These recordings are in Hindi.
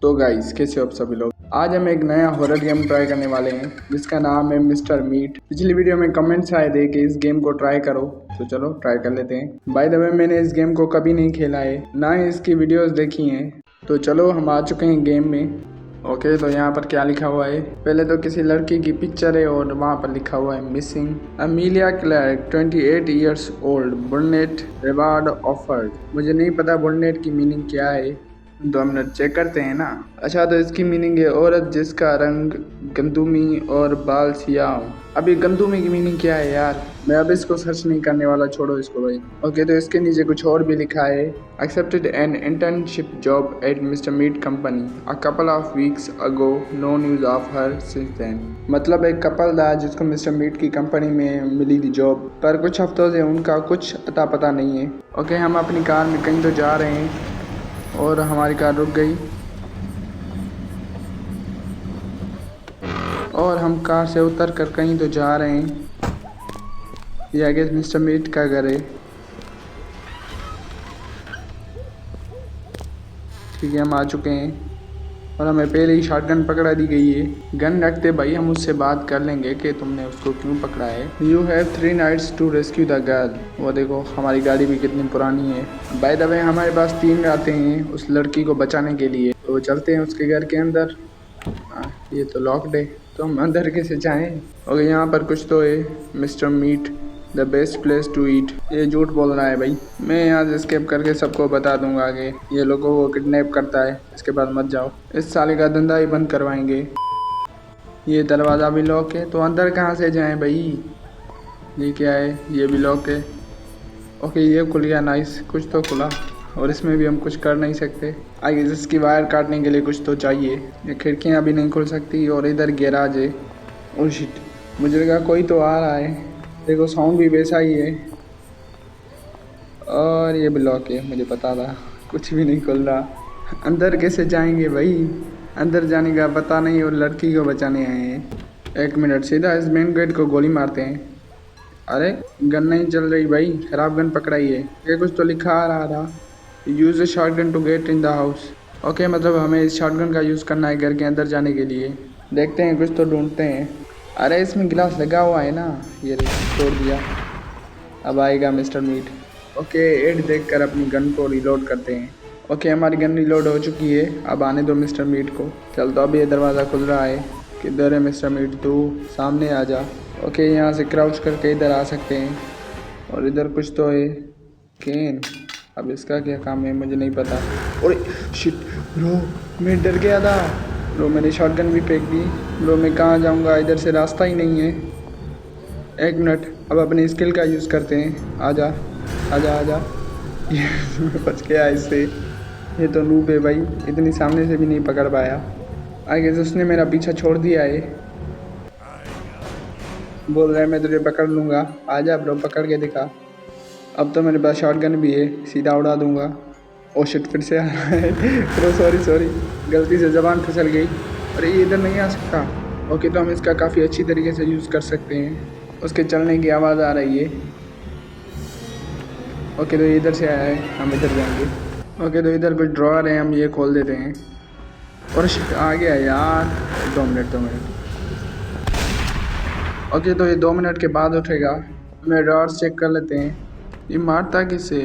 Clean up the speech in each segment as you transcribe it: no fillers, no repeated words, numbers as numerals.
तो गाइस कैसे हो आप सभी लोग। आज हम एक नया हॉरर गेम ट्राई करने वाले हैं जिसका नाम है मिस्टर मीट। पिछली वीडियो में कमेंट्स आए थे कि इस गेम को ट्राई करो, तो चलो ट्राई कर लेते हैं। बाय द वे मैंने इस गेम को कभी नहीं खेला है, ना ही इसकी वीडियोस देखी हैं। तो चलो हम आ चुके हैं गेम में। ओके तो यहाँ पर क्या लिखा हुआ है, पहले तो किसी लड़की की पिक्चर है और वहाँ पर लिखा हुआ है missing Amelia Clarke 28 years old बुलनेट रिवार्ड ऑफर्ड। मुझे नहीं पता बुलनेट की मीनिंग क्या है, 2 मिनट चेक करते हैं ना। अच्छा तो इसकी मीनिंग है औरत जिसका रंग गंदुमी और बाल सियाह हो। अभी गंदुमी की मीनिंग क्या है यार, मैं अब इसको सर्च नहीं करने वाला, छोड़ो इसको भाई। ओके तो इसके नीचे कुछ और भी लिखा है, accepted an internship job at Mister Meat company a couple of weeks ago, no news of her since then. मतलब एक कपल था जिसको मिस्टर मीट की कंपनी में मिली थी जॉब, पर कुछ हफ्तों से उनका कुछ अता पता नहीं है। ओके हम अपनी कार में कहीं तो जा रहे हैं और हमारी कार रुक गई और हम कार से उतर कर कहीं तो जा रहे हैं। ये आगे मिस्टर मीट का घर है। ठीक है हम आ चुके हैं और हमें पहले ही शॉटगन पकड़ा दी गई है। गन रखते भाई हम उससे बात कर लेंगे कि तुमने उसको क्यों पकड़ा है। You have 3 nights to rescue the girl. वो देखो हमारी गाड़ी भी कितनी पुरानी है। बाय द वे हमारे पास 3 रातें हैं उस लड़की को बचाने के लिए, तो चलते हैं उसके घर के अंदर। ये तो लॉक्ड है, तो हम अंदर कैसे जाएं। और यहाँ पर कुछ तो है, Mister Meat the best place to eat. ये झूठ बोल रहा है भाई, मैं यहाँ से स्केप करके सबको बता दूंगा आगे ये लोगों को किडनैप करता है, इसके बाद मत जाओ, इस साले का धंधा ही बंद करवाएंगे। ये दरवाज़ा भी लॉक है, तो अंदर कहाँ से जाएं भाई। ये क्या है, ये भी लॉक है। ओके ये खुल गया, नाइस, कुछ तो खुला। और इसमें भी हम कुछ कर नहीं सकते, आगे इसकी वायर काटने के लिए कुछ तो चाहिए। ये खिड़कियाँ भी नहीं खुल सकती और इधर गैराज है। ओह शिट, मुझे लगा कोई तो आ रहा है, देखो साउंड भी वैसा ही है। और ये ब्लॉक है, मुझे पता था, कुछ भी नहीं खुल रहा। अंदर कैसे जाएंगे भाई, अंदर जाने का पता नहीं और लड़की को बचाने आए हैं। 1 मिनट, सीधा इस मेन गेट को गोली मारते हैं। अरे गन नहीं चल रही भाई, खराब गन पकड़ाई है। ये कुछ तो लिखा आ रहा था, use a shotgun to get in the house. Okay मतलब हमें इस शॉटगन का यूज़ करना है घर के अंदर जाने के लिए। देखते हैं, कुछ तो ढूंढते हैं। अरे इसमें गिलास लगा हुआ है ना, ये तोड़ दिया। अब आएगा मिस्टर मीट। ओके एड देखकर अपनी गन को रिलोड करते हैं। ओके हमारी गन रिलोड हो चुकी है, अब आने दो मिस्टर मीट को। चल तो अब ये दरवाज़ा खुल रहा है। किधर है मिस्टर मीट, तू सामने आ जा। ओके यहाँ से क्राउच करके इधर आ सकते हैं। और इधर कुछ तो है, केन, अब इसका क्या काम है मुझे नहीं पता। और शिट ब्रो, मैं डर गया था ब्रो, मैंने शॉटगन भी फेंक दी। ब्रो मैं कहाँ जाऊँगा, इधर से रास्ता ही नहीं है। 1 मिनट, अब अपनी स्किल का यूज़ करते हैं। आजा आजा आजा, ये बच गया इससे। ये तो नूब है भाई, इतनी सामने से भी नहीं पकड़ पाया। आगे उसने मेरा पीछा छोड़ दिया है, बोल रहा है मैं तुझे पकड़ लूँगा। आजा ब्रो, पकड़ के दिखा। अब तो मेरे पास शॉटगन भी है, सीधा उड़ा दूंगा। ओ शिट, फिर से आ रहा है ब्रो, सॉरी गलती से ज़बान फिसल गई। अरे ये इधर नहीं आ सकता। ओके तो हम इसका काफ़ी अच्छी तरीके से यूज़ कर सकते हैं। उसके चलने की आवाज़ आ रही है। ओके तो इधर से आया है, हम इधर जाएंगे। ओके तो इधर कुछ ड्रॉअर है, हम ये खोल देते हैं। और शिट आ गया यार, 2 मिनट। ओके तो ये 2 मिनट के बाद उठेगा। हमें ड्रॉअर चेक कर लेते हैं। ये मारता किसे,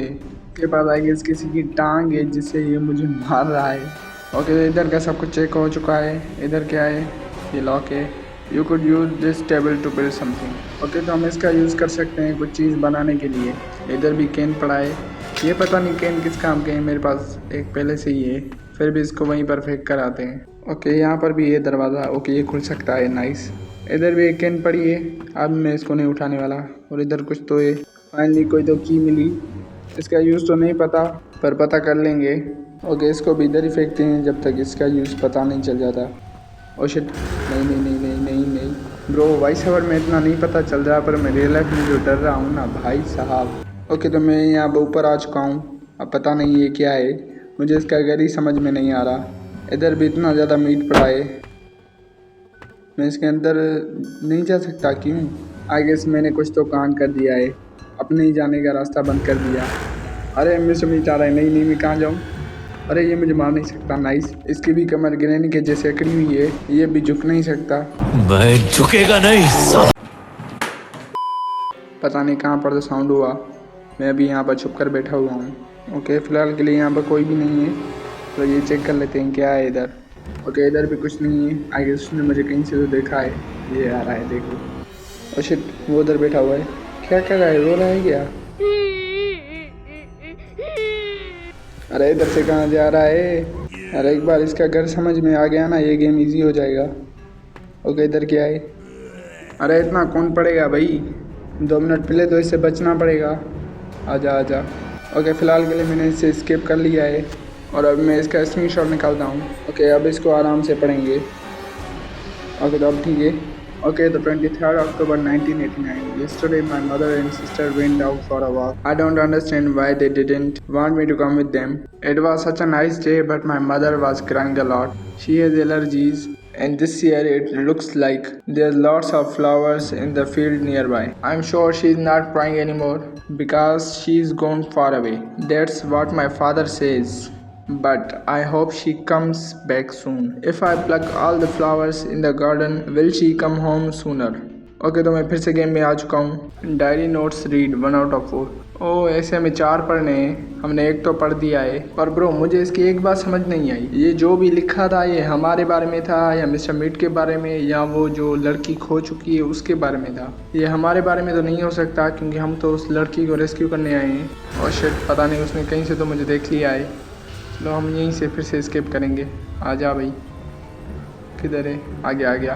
के पास आई गेस किसी की टांग है जिससे ये मुझे मार रहा है। ओके तो इधर का सब कुछ चेक हो चुका है। इधर क्या है, ये लॉक है। You could use this table to build something. Okay तो हम इसका यूज़ कर सकते हैं कुछ चीज़ बनाने के लिए। इधर भी कैन पड़ा है, ये पता नहीं कैन किस काम के हैं, मेरे पास एक पहले से ही है, फिर भी इसको वहीं पर फेंक कर आते हैं। ओके यहाँ पर भी ये दरवाज़ा, ओके ये खुल सकता है, नाइस। इधर भी एक कैन पड़ी है, अब मैं इसको नहीं उठाने वाला। और इधर कुछ तो है, फाइनली कोई तो की मिली। इसका यूज़ तो नहीं पता, पर पता कर लेंगे। ओके इसको भी इधर ही फेंकते हैं जब तक इसका यूज़ पता नहीं चल जाता। ओ शिट, नहीं ब्रो, वॉइस ओवर में इतना नहीं पता चल रहा, पर मैं रियल लाइफ में जो डर रहा हूँ ना भाई साहब। ओके तो मैं यहाँ ऊपर आ चुका हूँ, अब पता नहीं ये क्या है, मुझे इसका घर ही समझ में नहीं आ रहा। इधर भी इतना ज़्यादा मीट पड़ा है, मैं इसके अंदर नहीं जा सकता, क्यों। आई गेस मैंने कुछ तो कांड कर दिया है, अपने ही जाने का रास्ता बंद कर दिया। अरे मिस्टर मीट आ रहा है, नहीं मैं कहाँ जाऊँ। अरे ये मुझे मार नहीं सकता। नाइस। इसकी भी कमर गिरने के जैसे अकड़ी हुई है, ये भी झुक नहीं सकता। मैं झुकेगा नहीं। पता नहीं कहाँ पर तो साउंड हुआ। मैं अभी यहाँ पर छुप कर बैठा हुआ हूँ। ओके, फिलहाल के लिए यहाँ पर कोई भी नहीं है, तो ये चेक कर लेते हैं क्या है इधर। ओके, इधर भी कुछ नहीं है। आगे उसने मुझे कहीं से तो देखा है। ये आ रहा है, देखो। और शिट, वो उधर बैठा हुआ है। क्या कर रहा है, रो रहा है क्या? अरे इधर से कहाँ जा रहा है? अरे एक बार इसका घर समझ में आ गया ना, ये गेम इजी हो जाएगा। ओके, इधर क्या है? अरे इतना कौन पड़ेगा भाई, 2 मिनट पहले तो इससे बचना पड़ेगा। आजा आजा। ओके, फ़िलहाल के लिए मैंने इसे स्किप कर लिया है और अब मैं इसका स्क्रीनशॉट निकालता हूँ। ओके, अब इसको आराम से पढ़ेंगे। ओके, तो अब ठीक है। Okay, the 23rd October 1989. Yesterday, my mother and sister went out for a walk. I don't understand why they didn't want me to come with them. It was such a nice day, but my mother was crying a lot. She has allergies, and this year it looks like there's lots of flowers in the field nearby. I'm sure she's not crying anymore because she's gone far away. That's what my father says. But I hope she comes back soon. If I pluck all the flowers in the garden, will she come home sooner? Okay, तो मैं फिर से गेम में आ चुका हूँ। Diary notes read 1 out of 4। ओह, ऐसे हमें 4 पढ़ने हैं। हमने 1 तो पढ़ दिया है, पर ब्रो मुझे इसकी एक बात समझ नहीं आई। ये जो भी लिखा था, ये हमारे बारे में था या मिस्टर मीट के बारे में, या वो जो लड़की खो चुकी है उसके बारे में था? ये हमारे बारे में तो नहीं हो सकता, क्योंकि हम तो उस लड़की को रेस्क्यू करने आए हैं। और शिट, पता नहीं उसने कहीं से तो मुझे देख लिया है। चलो हम यहीं से फिर से स्किप करेंगे। आ जा भाई, किधर है? आ गया आ गया।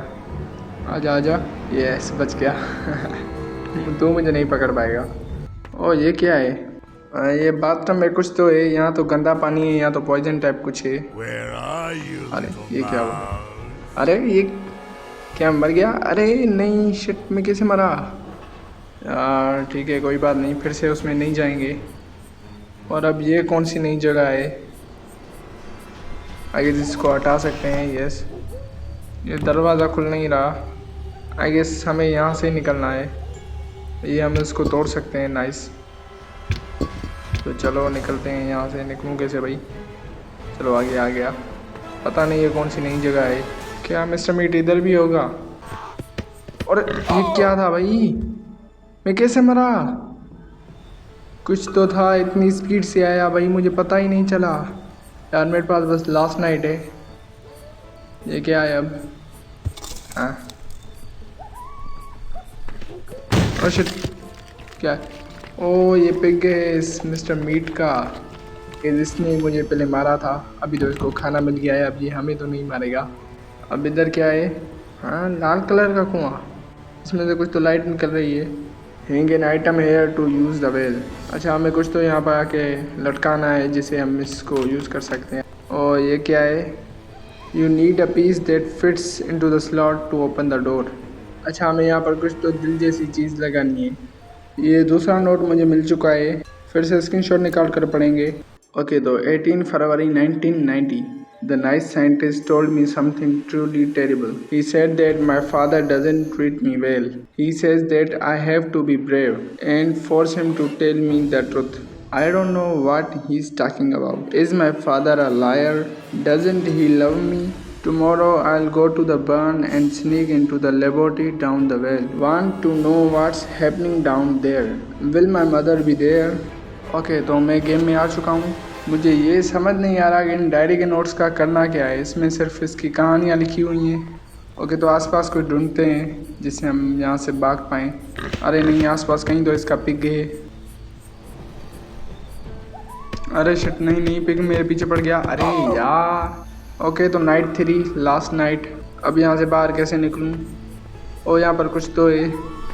आजा आजा। यस, बच गया। तू मुझे नहीं पकड़ पाएगा। ओ, ये क्या है? ये बाथरूम में कुछ तो है। यहाँ तो गंदा पानी है, यहाँ तो पॉइजन टाइप कुछ है। अरे ये क्या हुआ? अरे ये क्या, मर गया? अरे नहीं, शिट, मैं कैसे मरा यार? ठीक है, कोई बात नहीं, फिर से उसमें नहीं जाएंगे। और अब ये कौन सी नई जगह है? आगे जिसको हटा सकते हैं। यस, ये दरवाज़ा खुल नहीं रहा। आई गेस हमें यहाँ से ही निकलना है। ये हम इसको तोड़ सकते हैं। नाइस, तो चलो निकलते हैं यहाँ से। निकलूँ कैसे भाई? चलो आगे आ गया। पता नहीं ये कौन सी नई जगह है। क्या मिस्टर मीट इधर भी होगा? और ये क्या था भाई? मैं कैसे मरा? कुछ तो था, इतनी स्पीड से आया भाई, मुझे पता ही नहीं चला यार। मेरे पास बस लास्ट नाइट है। ये क्या है अब? हाँ, ओह शिट, क्या? ओ, ये पिग है इस मिस्टर मीट का, जिसने मुझे पहले मारा था। अभी तो इसको खाना मिल गया है, अब ये हमें तो नहीं मारेगा। अब इधर क्या है? हाँ, लाल कलर का कुआं। इसमें से कुछ तो लाइट निकल रही है। Hang an item here to use the well. अच्छा, हमें कुछ तो यहाँ पर आके लटकाना है, जिसे हम इसको यूज़ कर सकते हैं। और ये क्या है? You need a piece that fits into the slot to open the door. अच्छा, हमें यहाँ पर कुछ तो दिल जैसी चीज़ लगानी है। ये दूसरा नोट मुझे मिल चुका है, फिर से स्क्रीनशॉट निकाल कर पढ़ेंगे। ओके, तो 18 फरवरी 1990, the nice scientist told me something truly terrible. He said that my father doesn't treat me well. He says that I have to be brave and force him to tell me the truth. I don't know what he's talking about. Is my father a liar? Doesn't he love me? Tomorrow I'll go to the barn and sneak into the laboratory down the well. Want to know what's happening down there? Will my mother be there? Okay, तो मैं गेम में आ चुका हूँ। मुझे ये समझ नहीं आ रहा कि इन डायरी के नोट्स का करना क्या है। इसमें सिर्फ इसकी कहानियाँ लिखी हुई हैं। ओके, तो आसपास कोई ढूंढते हैं जिससे हम यहाँ से भाग पाएँ। अरे नहीं, आसपास कहीं तो इसका पिग है। अरे शिट, नहीं नहीं, पिग मेरे पीछे पड़ गया। अरे यार। ओके, तो नाइट 3, लास्ट नाइट। अब यहाँ से बाहर कैसे निकलूँ? ओ, यहाँ पर कुछ तो है,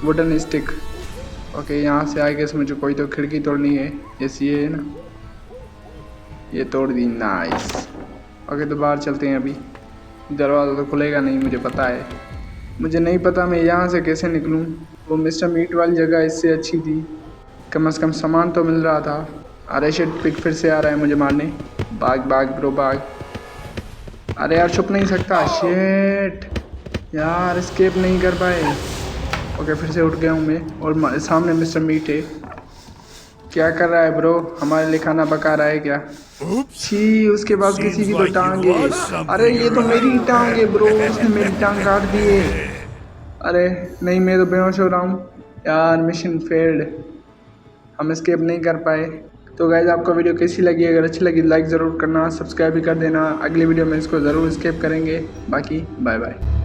वुडन स्टिक। ओके, यहाँ से आगे इसमें मुझे कोई तो खिड़की तोड़नी है। यस, ये है ना, ये तोड़ दी। नाइस। ओके, तो बाहर चलते हैं। अभी दरवाज़ा तो खुलेगा नहीं, मुझे पता है। मुझे नहीं पता मैं यहाँ से कैसे निकलूँ। वो मिस्टर मीट वाली जगह इससे अच्छी थी, कम से कम सामान तो मिल रहा था। अरे शिट, पिग फिर से आ रहा है मुझे मारने। भाग भाग ब्रो, भाग। अरे यार, छुप नहीं सकता। शिट यार, एस्केप नहीं कर पाए। ओके, फिर से उठ गया हूँ मैं, और सामने मिस्टर मीट है। क्या कर रहा है ब्रो? हमारे लिए खाना पका रहा है क्या? छी, उसके पास किसी की तो टांग है। अरे ये तो मेरी टांग है ब्रो, उसने मेरी टांग काट दी है। अरे नहीं, मैं तो बेहोश हो रहा हूँ यार। मिशन फेल्ड, हम एस्केप नहीं कर पाए। तो गाइज आपको वीडियो कैसी लगी? अगर अच्छी लगी लाइक ज़रूर करना, सब्सक्राइब भी कर देना। अगली वीडियो में इसको ज़रूर एस्केप करेंगे। बाकी बाय बाय।